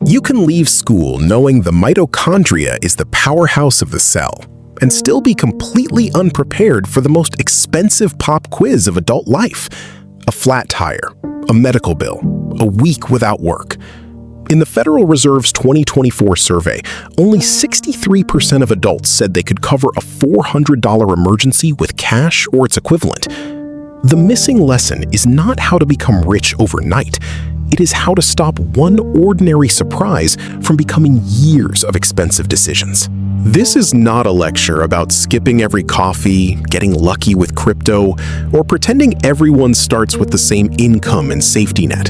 You can leave school knowing the mitochondria is the powerhouse of the cell and still be completely unprepared for the most expensive pop quiz of adult life: a flat tire, a medical bill, a week without work. In the Federal Reserve's 2024 survey, only 63% of adults said they could cover a $400 emergency with cash or its equivalent. The missing lesson is not how to become rich overnight. It is how to stop one ordinary surprise from becoming years of expensive decisions. This is not a lecture about skipping every coffee, getting lucky with crypto, or pretending everyone starts with the same income and safety net.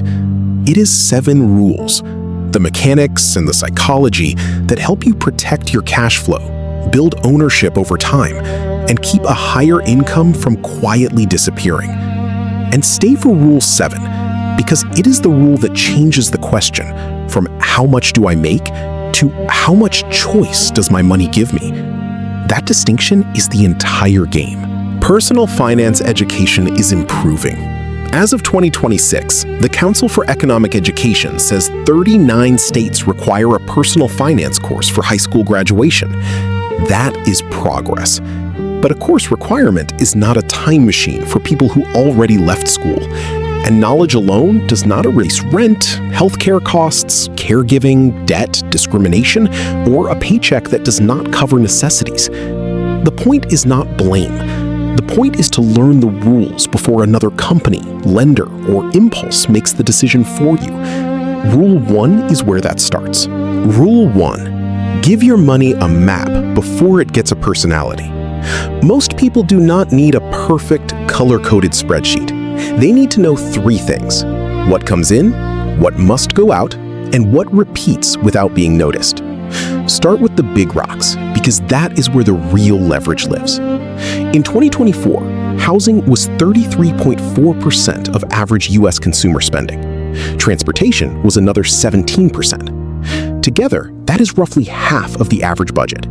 It is 7 rules, the mechanics and the psychology that help you protect your cash flow, build ownership over time, and keep a higher income from quietly disappearing. And stay for Rule 7, because it is the rule that changes the question from how much do I make to how much choice does my money give me. That distinction is the entire game. Personal finance education is improving. As of 2026, the Council for Economic Education says 39 states require a personal finance course for high school graduation. That is progress. But a course requirement is not a time machine for people who already left school. And knowledge alone does not erase rent, healthcare costs, caregiving, debt, discrimination, or a paycheck that does not cover necessities. The point is not blame. The point is to learn the rules before another company, lender, or impulse makes the decision for you. Rule 1 is where that starts. Rule 1: give your money a map before it gets a personality. Most people do not need a perfect, color-coded spreadsheet. They need to know 3 things: what comes in, what must go out, and what repeats without being noticed. Start with the big rocks, because that is where the real leverage lives. In 2024, housing was 33.4% of average U.S. consumer spending. Transportation was another 17%. Together, that is roughly half of the average budget.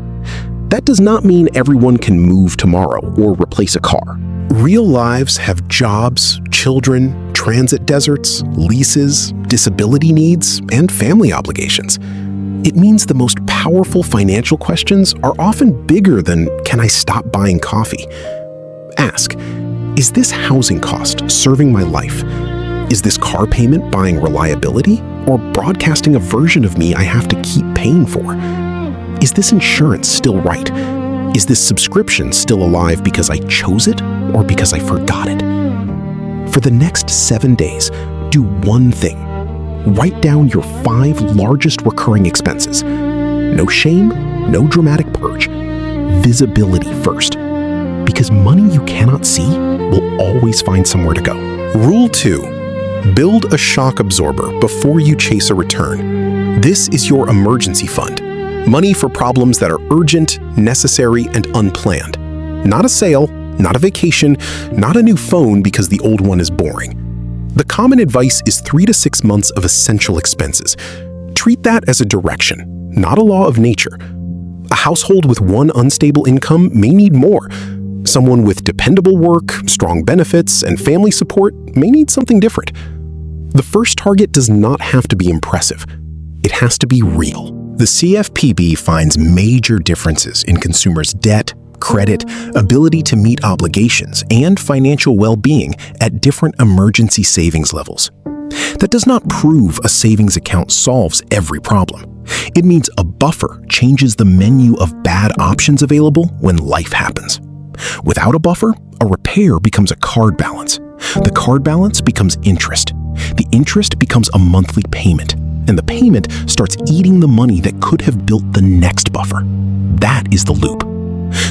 That does not mean everyone can move tomorrow or replace a car. Real lives have jobs, children, transit deserts, leases, disability needs, and family obligations. It means the most powerful financial questions are often bigger than, can I stop buying coffee? Ask, is this housing cost serving my life? Is this car payment buying reliability or broadcasting a version of me I have to keep paying for? Is this insurance still right? Is this subscription still alive because I chose it or because I forgot it? For the next 7 days, do one thing. Write down your 5 largest recurring expenses. No shame, no dramatic purge. Visibility first. Because money you cannot see will always find somewhere to go. Rule 2. Build a shock absorber before you chase a return. This is your emergency fund. Money for problems that are urgent, necessary, and unplanned. Not a sale, not a vacation, not a new phone because the old one is boring. The common advice is 3 to 6 months of essential expenses. Treat that as a direction, not a law of nature. A household with one unstable income may need more. Someone with dependable work, strong benefits, and family support may need something different. The first target does not have to be impressive. It has to be real. The CFPB finds major differences in consumers' debt, credit, ability to meet obligations, and financial well-being at different emergency savings levels. That does not prove a savings account solves every problem. It means a buffer changes the menu of bad options available when life happens. Without a buffer, a repair becomes a card balance. The card balance becomes interest. The interest becomes a monthly payment, and the payment starts eating the money that could have built the next buffer. That is the loop.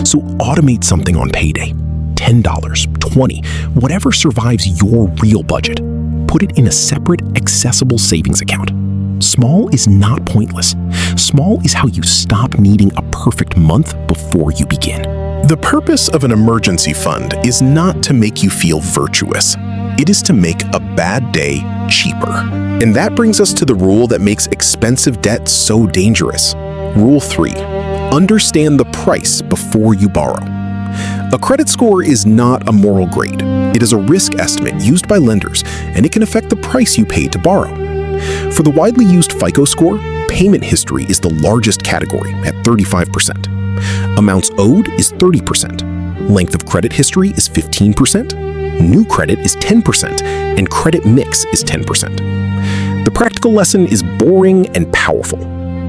So automate something on payday. $10, $20, whatever survives your real budget. Put it in a separate, accessible savings account. Small is not pointless. Small is how you stop needing a perfect month before you begin. The purpose of an emergency fund is not to make you feel virtuous. It is to make a bad day cheaper. And that brings us to the rule that makes expensive debt so dangerous. Rule 3. Understand the price before you borrow. A credit score is not a moral grade. It is a risk estimate used by lenders, and it can affect the price you pay to borrow. For the widely used FICO score, payment history is the largest category at 35%. Amounts owed is 30%. Length of credit history is 15%. New credit is 10%, and credit mix is 10%. The practical lesson is boring and powerful.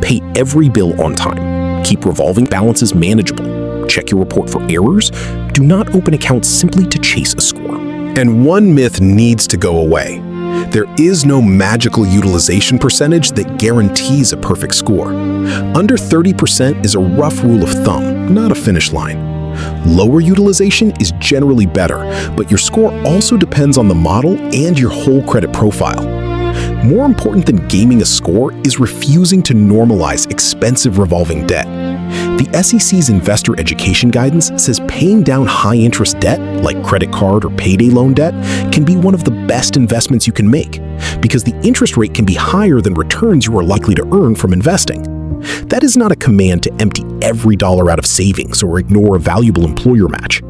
Pay every bill on time. Keep revolving balances manageable. Check your report for errors. Do not open accounts simply to chase a score. And one myth needs to go away. There is no magical utilization percentage that guarantees a perfect score. Under 30% is a rough rule of thumb, not a finish line. Lower utilization is generally better, but your score also depends on the model and your whole credit profile. More important than gaming a score is refusing to normalize expensive revolving debt. The SEC's investor education guidance says paying down high-interest debt, like credit card or payday loan debt, can be one of the best investments you can make, because the interest rate can be higher than returns you are likely to earn from investing. That is not a command to empty every dollar out of savings or ignore a valuable employer match.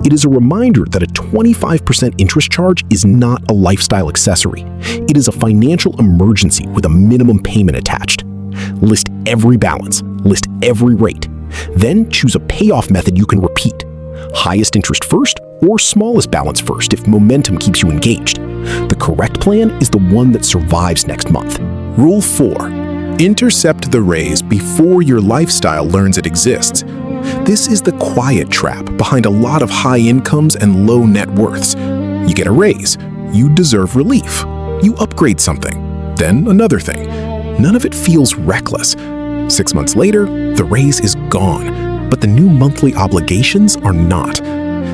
It is a reminder that a 25% interest charge is not a lifestyle accessory. It is a financial emergency with a minimum payment attached. List every balance, list every rate. Then choose a payoff method you can repeat. Highest interest first or smallest balance first if momentum keeps you engaged. The correct plan is the one that survives next month. Rule 4. Intercept the raise before your lifestyle learns it exists. This is the quiet trap behind a lot of high incomes and low net worths. You get a raise. You deserve relief. You upgrade something. Then another thing. None of it feels reckless. 6 months later, the raise is gone, but the new monthly obligations are not.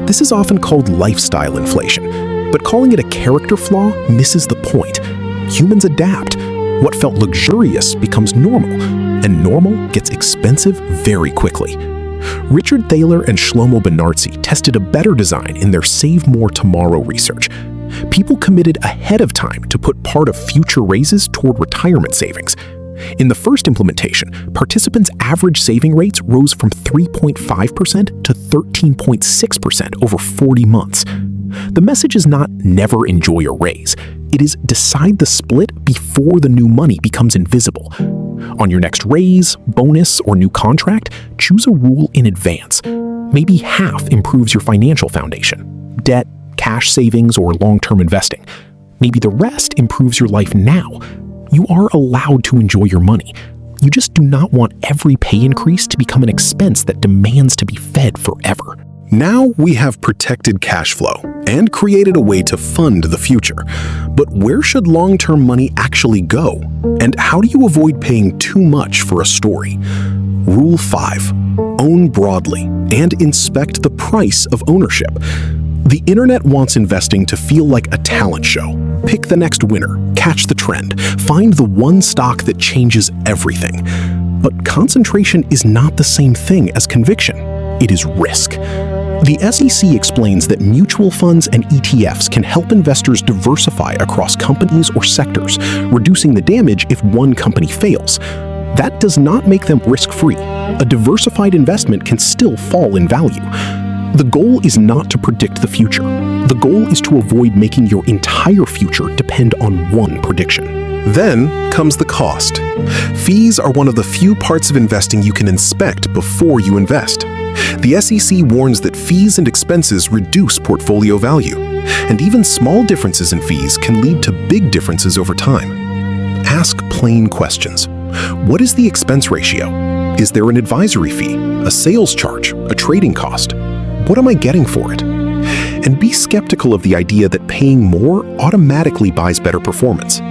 This is often called lifestyle inflation, but calling it a character flaw misses the point. Humans adapt. What felt luxurious becomes normal, and normal gets expensive very quickly. Richard Thaler and Shlomo Benartzi tested a better design in their Save More Tomorrow research. People committed ahead of time to put part of future raises toward retirement savings. In the first implementation, participants' average saving rates rose from 3.5% to 13.6% over 40 months. The message is not never enjoy a raise. It is decide the split before the new money becomes invisible. On your next raise, bonus, or new contract, choose a rule in advance. Maybe half improves your financial foundation: debt, cash savings, or long-term investing. Maybe the rest improves your life now. You are allowed to enjoy your money. You just do not want every pay increase to become an expense that demands to be fed forever. Now we have protected cash flow and created a way to fund the future. But where should long-term money actually go? And how do you avoid paying too much for a story? Rule 5. Own broadly and inspect the price of ownership. The internet wants investing to feel like a talent show. Pick the next winner, catch the trend, find the one stock that changes everything. But concentration is not the same thing as conviction. It is risk. The SEC explains that mutual funds and ETFs can help investors diversify across companies or sectors, reducing the damage if one company fails. That does not make them risk-free. A diversified investment can still fall in value. The goal is not to predict the future. The goal is to avoid making your entire future depend on one prediction. Then comes the cost. Fees are one of the few parts of investing you can inspect before you invest. The SEC warns that fees and expenses reduce portfolio value, and even small differences in fees can lead to big differences over time. Ask plain questions. What is the expense ratio? Is there an advisory fee, a sales charge, a trading cost? What am I getting for it? And be skeptical of the idea that paying more automatically buys better performance.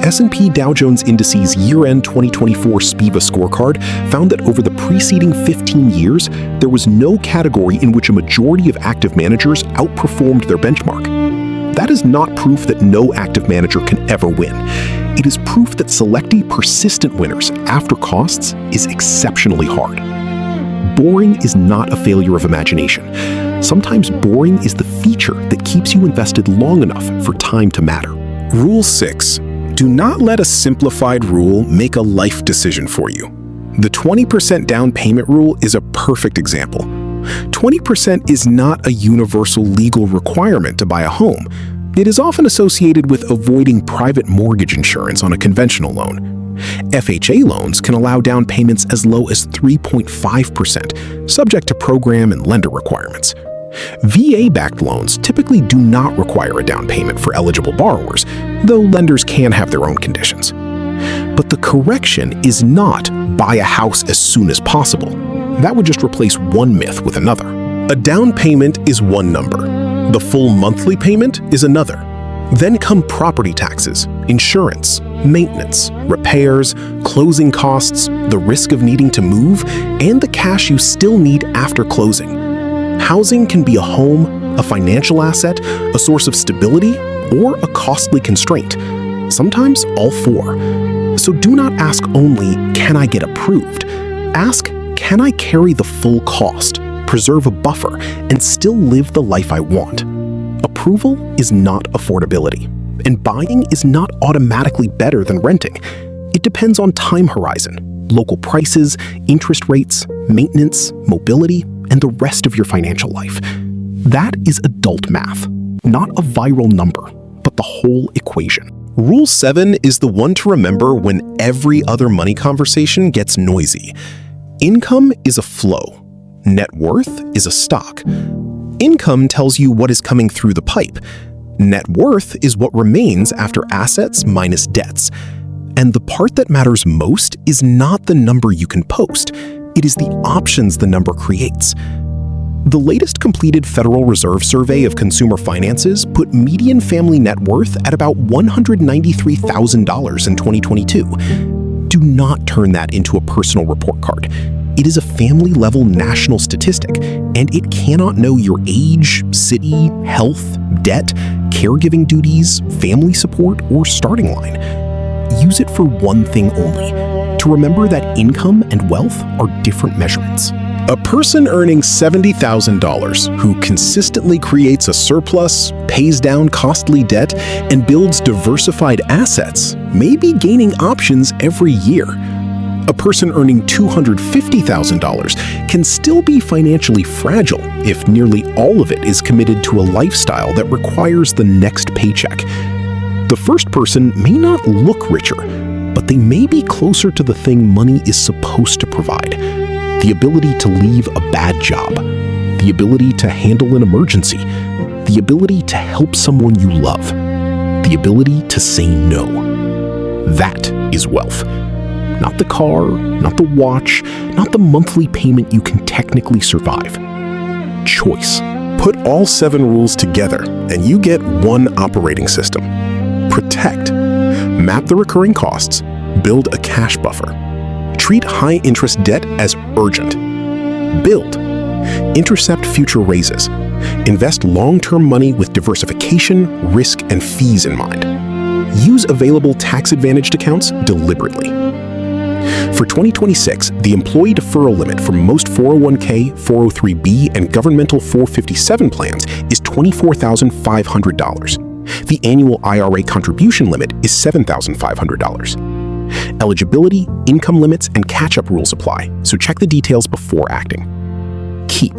S&P Dow Jones Indices year-end 2024 SPIVA scorecard found that over the preceding 15 years, there was no category in which a majority of active managers outperformed their benchmark. That is not proof that no active manager can ever win. It is proof that selecting persistent winners after costs is exceptionally hard. Boring is not a failure of imagination. Sometimes boring is the feature that keeps you invested long enough for time to matter. Rule 6. Do not let a simplified rule make a life decision for you. The 20% down payment rule is a perfect example. 20% is not a universal legal requirement to buy a home. It is often associated with avoiding private mortgage insurance on a conventional loan. FHA loans can allow down payments as low as 3.5%, subject to program and lender requirements. VA-backed loans typically do not require a down payment for eligible borrowers, though lenders can have their own conditions. But the correction is not buy a house as soon as possible. That would just replace one myth with another. A down payment is one number. The full monthly payment is another. Then come property taxes, insurance, maintenance, repairs, closing costs, the risk of needing to move, and the cash you still need after closing. Housing can be a home, a financial asset, a source of stability, or a costly constraint. Sometimes all four. So do not ask only, can I get approved? Ask, can I carry the full cost, preserve a buffer, and still live the life I want? Approval is not affordability, and buying is not automatically better than renting. It depends on time horizon, local prices, interest rates, maintenance, mobility, and the rest of your financial life. That is adult math, not a viral number, but the whole equation. Rule 7 is the one to remember when every other money conversation gets noisy. Income is a flow. Net worth is a stock. Income tells you what is coming through the pipe. Net worth is what remains after assets minus debts. And the part that matters most is not the number you can post. It is the options the number creates. The latest completed Federal Reserve survey of consumer finances put median family net worth at about $193,000 in 2022. Do not turn that into a personal report card. It is a family-level national statistic, and it cannot know your age, city, health, debt, caregiving duties, family support, or starting line. Use it for one thing only, to remember that income and wealth are different measurements. A person earning $70,000 who consistently creates a surplus, pays down costly debt, and builds diversified assets may be gaining options every year. A person earning $250,000 can still be financially fragile if nearly all of it is committed to a lifestyle that requires the next paycheck. The first person may not look richer, but they may be closer to the thing money is supposed to provide. The ability to leave a bad job, the ability to handle an emergency, the ability to help someone you love, the ability to say no. That is wealth. Not the car, not the watch, not the monthly payment you can technically survive. Choice. Put all 7 rules together and you get one operating system. Protect. Map the recurring costs. Build a cash buffer. Treat high-interest debt as urgent. Build. Intercept future raises. Invest long-term money with diversification, risk, and fees in mind. Use available tax-advantaged accounts deliberately. For 2026, the employee deferral limit for most 401k, 403b, and governmental 457 plans is $24,500. The annual IRA contribution limit is $7,500. Eligibility, income limits, and catch-up rules apply, so check the details before acting. Keep.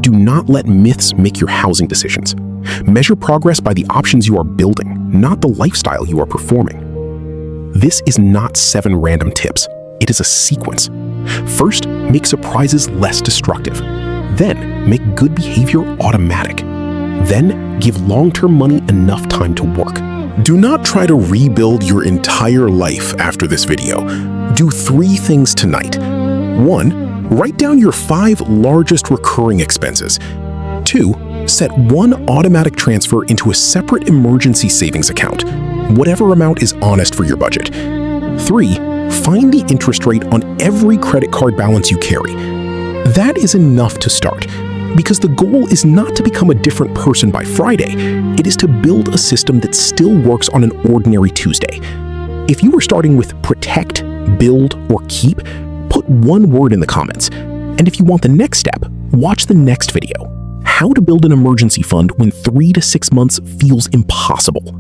Do not let myths make your housing decisions. Measure progress by the options you are building, not the lifestyle you are performing. This is not 7 random tips. It is a sequence. First, make surprises less destructive. Then, make good behavior automatic. Then, give long-term money enough time to work. Do not try to rebuild your entire life after this video. Do 3 things tonight. 1. Write down your 5 largest recurring expenses. 2. Set 1 automatic transfer into a separate emergency savings account. Whatever amount is honest for your budget. 3. Find the interest rate on every credit card balance you carry. That is enough to start, because the goal is not to become a different person by Friday. It is to build a system that still works on an ordinary Tuesday. If you were starting with protect, build, or keep, put 1 word in the comments. And if you want the next step, watch the next video. How to build an emergency fund when 3 to 6 months feels impossible.